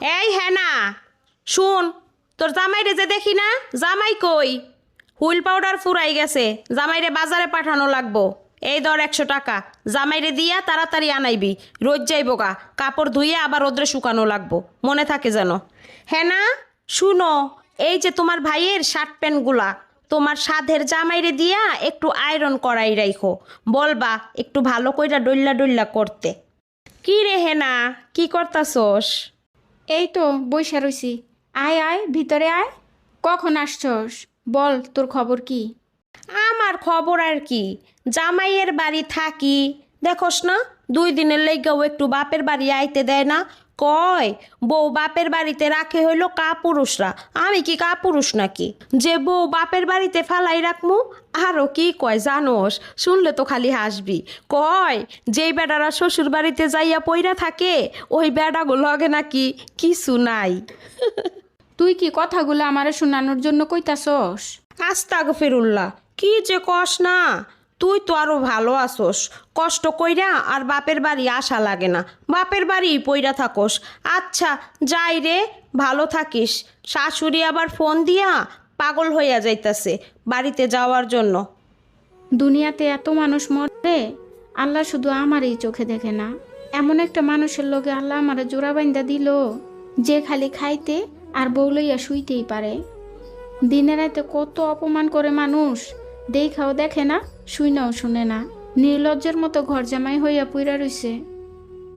এই হ্যাঁ না শুন, তোর জামাইরে যে দেখি না, জামাই কই? হুইল পাউডার ফুরাই গেছে, জামাইরে বাজারে পাঠানো লাগবো। এই ধর 100 টাকা, জামাইরে দিয়া তাড়াতাড়ি আনাইবি, রোজ যাইব গা, কাপড় ধুইয়ে আবার রোদ্রে শুকানো লাগবো, মনে থাকে যেন। হ্যাঁ না শুনো, এই যে তোমার ভাইয়ের শার্ট প্যান্টগুলা তোমার সাধের জামাইরে দিয়া একটু আয়রন করাই রাইখো, বলবা একটু ভালো কইরা ডল্লা ডল্লা করতে। কি রে হেনা, কি করতাছস? এই তো বইসা রইছি। আয় আয় ভিতরে আয়। কখন আসছস? বল তোর খবর কি? আমার খবর আর কি, জামাইয়ের বাড়ি থাকি, দেখোস না 2 দিনের লেগেও একটু বাপের বাড়ি আইতে দেয় না। কয় বউ বাপের বাড়িতে রাখে হইল কাপুরুষরা, আমি কি কাপুরুষ নাকি যে বউ বাপের বাড়িতে ফালাই রাখমু? আরও কি কয় জানোস, শুনলে তো খালি হাসবি। কয় যেই বেটারা শ্বশুর বাড়িতে যাইয়া পইরা থাকে ওই বেটাগুলো লগে নাকি কিছু নাই। তুই কি কথাগুলো আমারে শোনানোর জন্য কইতাছস? আস্তাগফিরুল্লাহ, কি যে কস না, তুই তো আরো ভালো আসোস, কষ্ট কইরা আর বাপের বাড়ি আসা লাগে না, বাপের বাড়ি পইরা থাকোস। আচ্ছা যাই রে, ভালো থাকিস। শাশুড়ি আবার ফোন দিয়া পাগল হইয়া যাইতাছে বাড়িতে যাওয়ার জন্য। দুনিয়াতে এত মানুষ মরে, আল্লাহ শুধু আমারই চোখে দেখে না। এমন একটা মানুষের লগে আল্লাহ আমারে জোড়া বাইন্দা দিল, যে খালি খাইতে আর বউ লইয়া শুইতেই পারে। দিনে রাতে কত অপমান করে মানুষ, দেখাও দেখে না, শুইনাও শুনে না, নির্লজ্জের মতো ঘর জামাই হইয়া পুইরা রইছে।